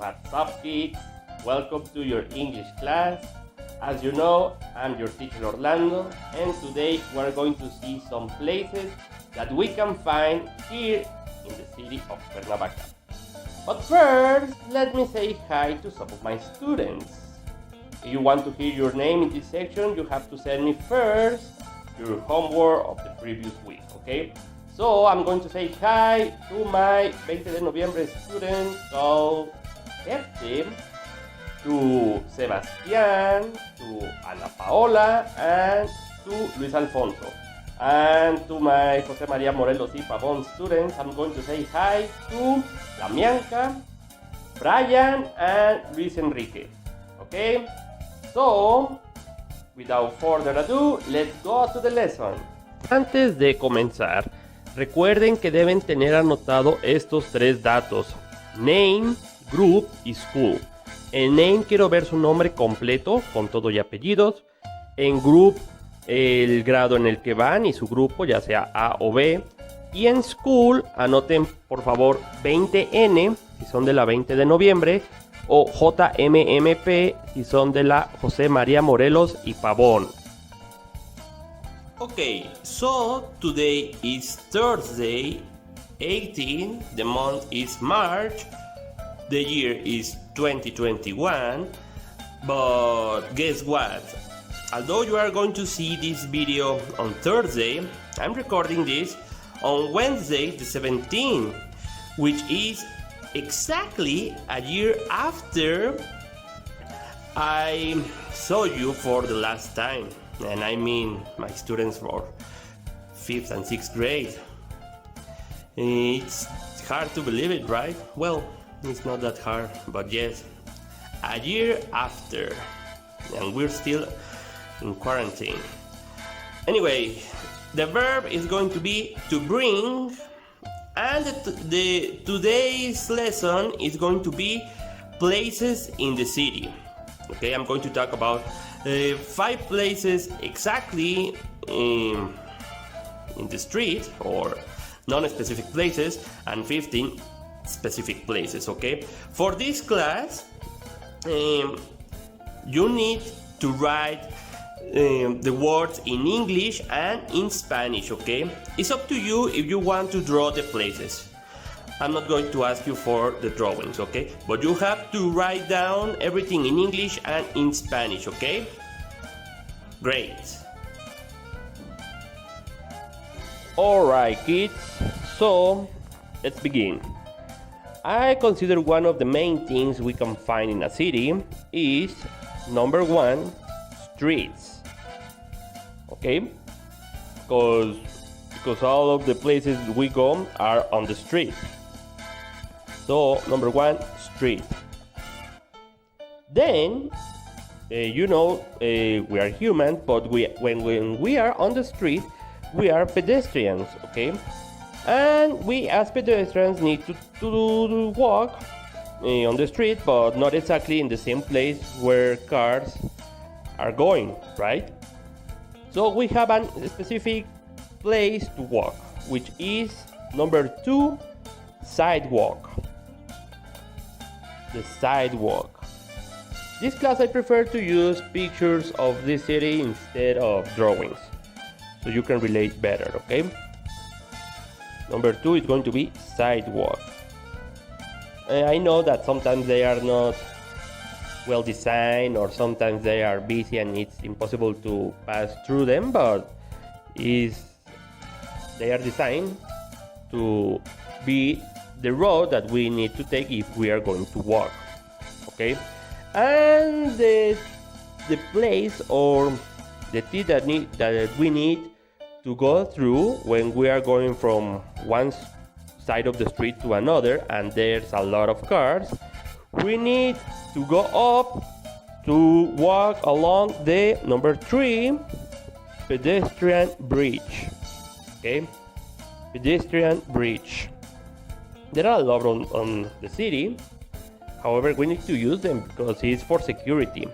What's up, kids? Welcome to your English class. As you know, I'm your teacher Orlando, and today we're going to see some places that we can find here in the city of Cuernavaca. But first, let me say hi to some of my students. If you want to hear your name in this section, you have to send me first your homework of the previous week, okay? So I'm going to say hi to my 20 de noviembre student called Kefti, to Sebastián, to Ana Paola, and to Luis Alfonso. And to my José María Morelos y Pavón students, I'm going to say hi to Damianca, Brian, and Luis Enrique. Okay? So, without further ado, let's go to the lesson. Antes de comenzar, recuerden que deben tener anotado estos tres datos: name, group y school. En name quiero ver su nombre completo, con todo y apellidos. En group, el grado en el que van y su grupo, ya sea A o B. Y en school, anoten por favor 20N, si son de la 20 de noviembre. O JMMP, si son de la José María Morelos y Pavón. Okay, so today is Thursday, 18, the month is March, the year is 2021, but guess what? Although you are going to see this video on Thursday, I'm recording this on Wednesday the 17th, which is exactly a year after I saw you for the last time. And I mean my students for 5th and 6th grade. It's hard to believe it, right? Well, it's not that hard, but yes, a year after, and we're still in quarantine. Anyway, the verb is going to be to bring, and the today's lesson is going to be places in the city. Okay, I'm going to talk about 5 places exactly in the street, or non-specific places, and 15 specific places. Okay, for this class you need to write the words in English and in Spanish. Okay, it's up to you if you want to draw the places. I'm not going to ask you for the drawings, okay? But you have to write down everything in English and in Spanish, okay? Great. Alright, kids, so let's begin. I consider one of the main things we can find in a city is, number 1, streets. Okay? Because all of the places we go are on the street. So, number 1, street. Then, we are human, but when we are on the street, we are pedestrians, okay? And we as pedestrians need to walk on the street, but not exactly in the same place where cars are going, right? So we have a specific place to walk, which is number 2, sidewalk. The sidewalk. This class I prefer to use pictures of the city instead of drawings, so you can relate better, okay? Number 2 is going to be sidewalk. I know that sometimes they are not well designed, or sometimes they are busy and it's impossible to pass through them, but they are designed to be the road that we need to take if we are going to walk, okay? And the place or the thing that we need to go through when we are going from one side of the street to another and there's a lot of cars, we need to go up to walk along the number 3, pedestrian bridge. Okay, pedestrian bridge. There are a lot on the city. However, we need to use them because it's for security.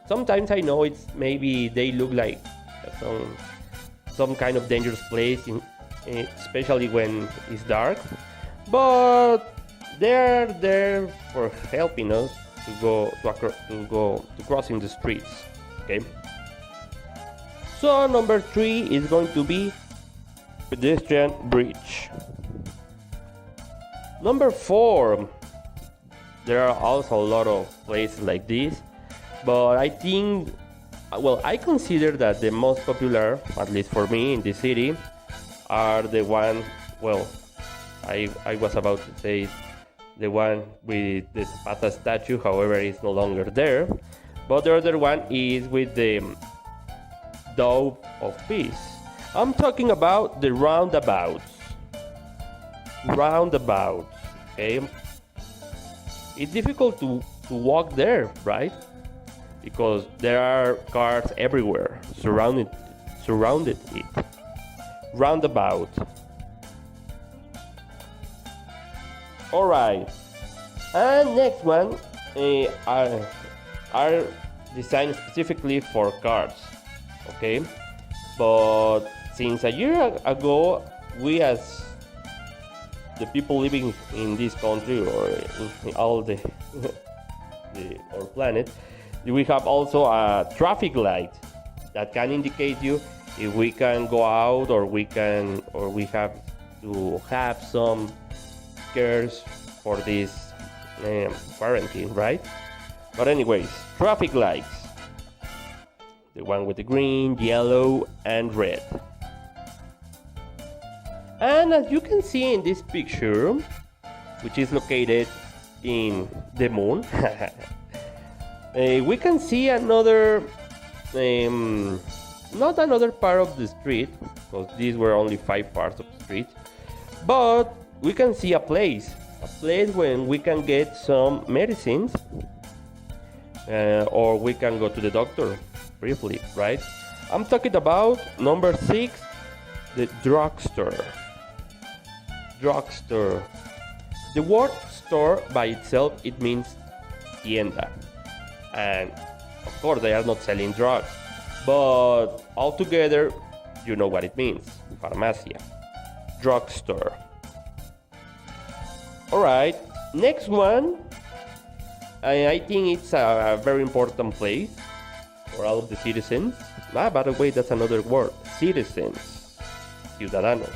Sometimes I know maybe they look like some kind of dangerous place, especially when it's dark. But They're there for helping us to crossing the streets. Okay. So number 3 is going to be pedestrian bridge. Number 4, there are also a lot of places like this, but I think, well, I consider that the most popular, at least for me in this city, are the one, well, I was about to say the one with the Zapata statue, however, it's no longer there, but the other one is with the Dove of Peace. I'm talking about the roundabouts. Roundabouts, okay? It's difficult to walk there, right? Because there are cars everywhere, surrounded it. Roundabout. Alright, and next one are designed specifically for cars, okay? But since a year ago, we as the people living in this country or in all our planet, we have also a traffic light that can indicate you if we can go out or we have to have some cares for this quarantine, right? But anyways, traffic lights, the one with the green, yellow and red. And as you can see in this picture, which is located in the moon, we can see another not another part of the street, because these were only 5 parts of the street, but we can see a place where we can get some medicines, or we can go to the doctor briefly, right? I'm talking about number 6, the drugstore. Drugstore. The word store by itself, it means tienda, and of course they are not selling drugs, but altogether you know what it means. Farmacia. Drugstore. Alright, next one, I think it's a very important place for all of the citizens. By the way, that's another word, citizens, ciudadanos.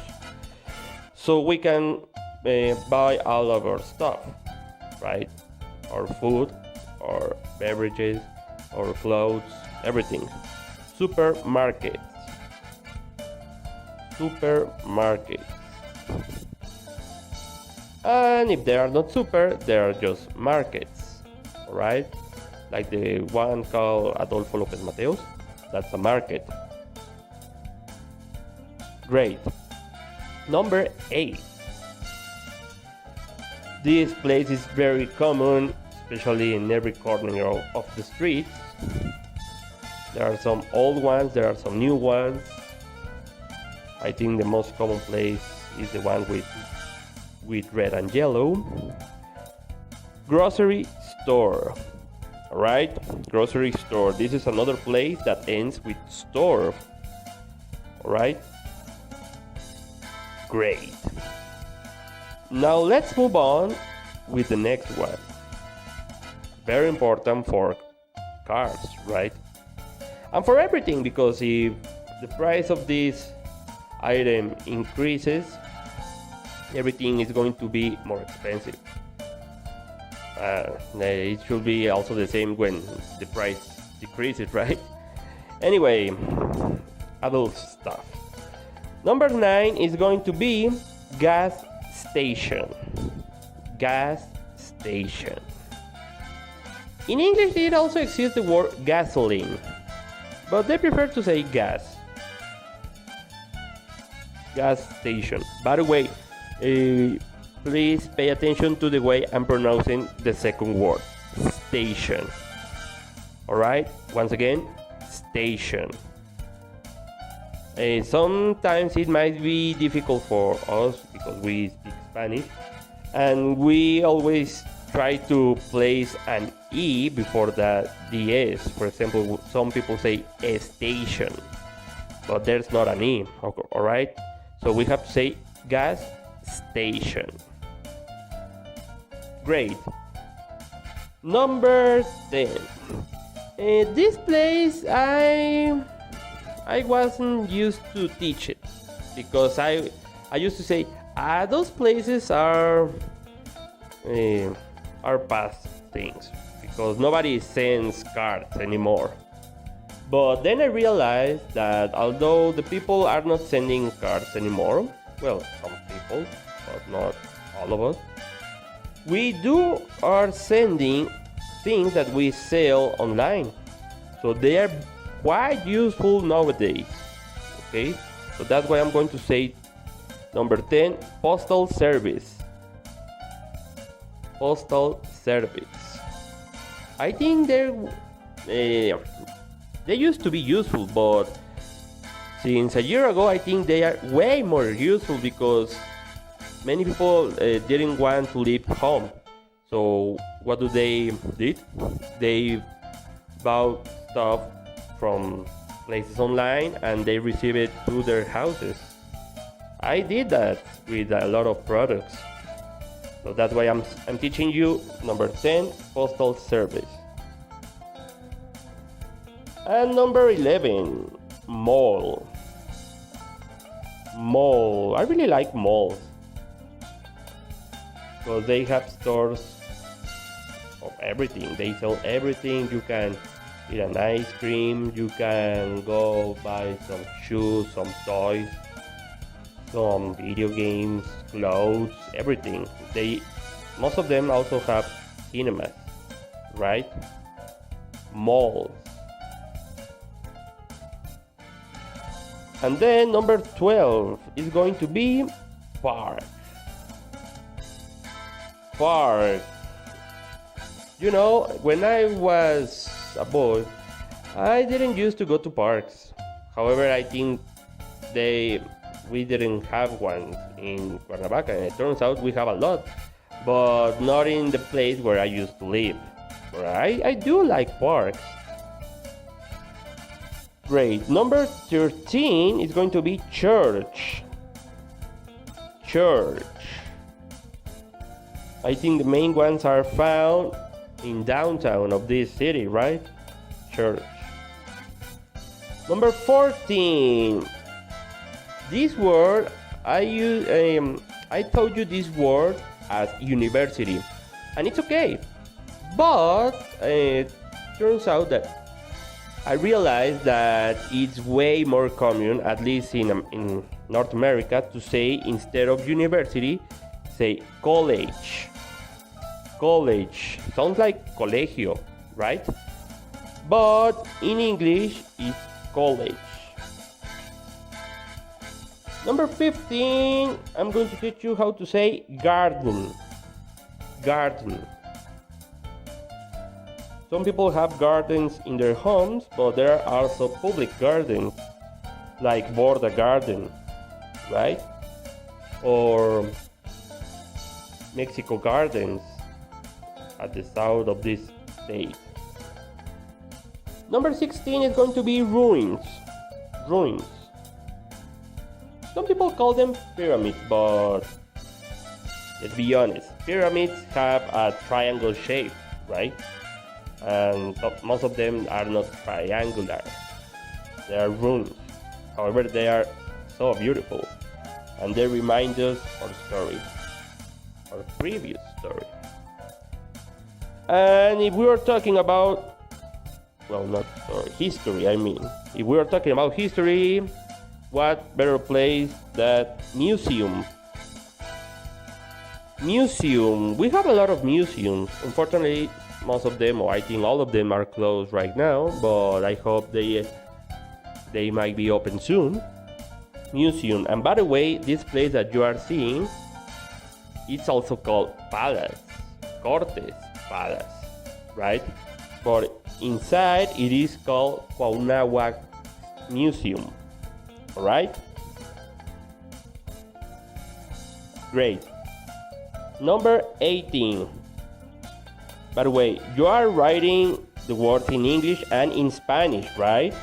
So we can buy all of our stuff, right? Our food, our beverages, our clothes, everything. Supermarkets. Supermarkets. And if they are not super, they are just markets, alright? Like the one called Adolfo López Mateos, that's a market. Great. Number 8. This place is very common, especially in every corner of the streets. There are some old ones, there are some new ones. I think the most common place is the one with red and yellow. Grocery store. Alright, grocery store. This is another place that ends with store. Alright. Great. Now let's move on with the next one. Very important for cars, right? And for everything, because if the price of this item increases, everything is going to be more expensive. It should be also the same when the price decreases, right? Anyway, adult stuff. Number 9 is going to be gas station. Gas station. In English, it also exists the word gasoline, but they prefer to say gas. Gas station. By the way, please pay attention to the way I'm pronouncing the second word, station. Alright, once again, station. Sometimes it might be difficult for us because we speak Spanish, and we always try to place an E before the S. For example, some people say a station, but there's not an E, alright? So we have to say gas station. Great. Number 10. This place I wasn't used to teach it because I used to say those places are past things because nobody sends cards anymore. But then I realized that although the people are not sending cards anymore, well, some people, but not all of us, we are sending things that we sell online. So they are quite useful nowadays. Okay, so that's why I'm going to say number 10, postal service. Postal service. I think they used to be useful, but since a year ago, I think they are way more useful because many people didn't want to leave home. So what did? They bought stuff from places online and they receive it to their houses. I did that with a lot of products. So that's why I'm teaching you number 10, postal service. And number 11, mall. Mall. I really like malls because they have stores of everything. They sell everything. You can eat an ice cream. You can go buy some shoes, some toys, some video games, clothes, everything. Most of them also have cinemas, right? Malls. And then number 12 is going to be park. Park. You know, when I was a boy, I didn't used to go to parks. However, I think we didn't have one in Cuernavaca, and it turns out we have a lot, but not in the place where I used to live. But I do like parks. Great. Number 13 is going to be church. Church. I think the main ones are found in downtown of this city, right? Church. Number 14. This word I told you this word as university, and it's okay, but it turns out that I realized that it's way more common, at least in North America, to say instead of university, say college. College sounds like colegio, right? But in English, it's college. Number 15, I'm going to teach you how to say garden. Garden. Some people have gardens in their homes, but there are also public gardens, like Borda Garden, right? Or Mexico Gardens at the south of this state. Number 16 is going to be ruins. Ruins. Some people call them pyramids, but let's be honest, pyramids have a triangle shape, right? And most of them are not triangular. They are ruins. However, they are so beautiful, and they remind us our story, our previous story. And if we are talking about, well, not history, I mean, if we are talking about history, what better place than museum? Museum. We have a lot of museums. Unfortunately, most of them, or I think all of them, are closed right now, but I hope they might be open soon. Museum. And by the way, this place that you are seeing, it's also called Palace, Cortes Palace, right? But inside it is called Cuauhnáhuac Museum. Alright? Great. Number 18. By the way, you are writing the words in English and in Spanish, right?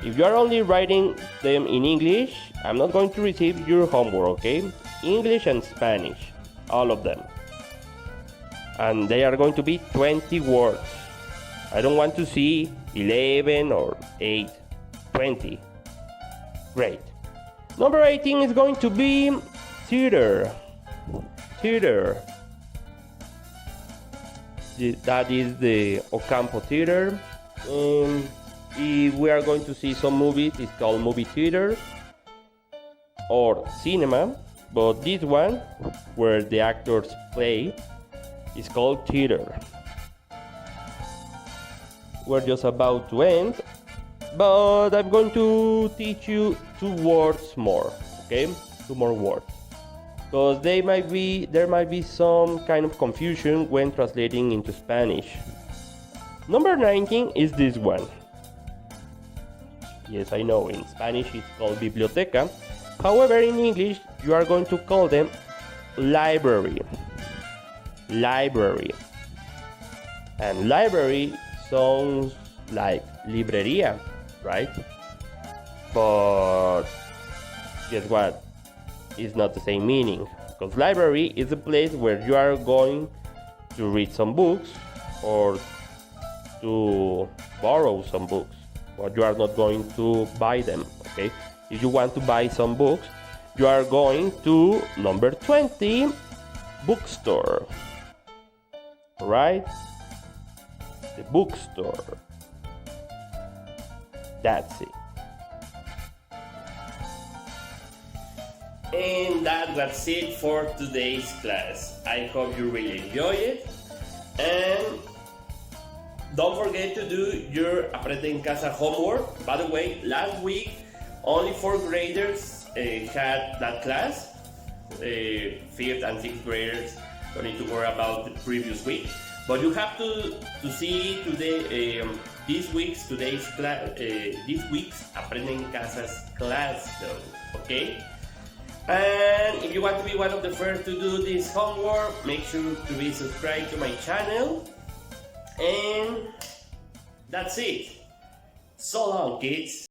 If you are only writing them in English, I'm not going to receive your homework, okay? English and Spanish, all of them. and they are going to be 20 words. I don't want to see 11 or 8, 20. Great. Number 18 is going to be theater. Theater. That is the Ocampo Theater. If we are going to see some movies, it's called movie theater or cinema. But this one, where the actors play, is called theater. We're just about to end, but I'm going to teach you 2 words more, okay? 2 more words. Because there might be some kind of confusion when translating into Spanish. Number 19 is this one. Yes, I know, in Spanish it's called biblioteca. However, in English, you are going to call them library. Library. And library sounds like librería, right? But guess what? It's not the same meaning. Because library is a place where you are going to read some books or to borrow some books. But you are not going to buy them, okay? If you want to buy some books, you are going to number 20, bookstore. Right? The bookstore. That's it. And that was it for today's class. I hope you really enjoy it. And don't forget to do your Aprende en Casa homework. By the way, last week, only 4th graders had that class. 5th and 6th graders don't need to worry about the previous week. But you have to see today, this week's Aprende en Casa's class though, okay? And if you want to be one of the first to do this homework, make sure to be subscribed to my channel. And that's it. So long, kids.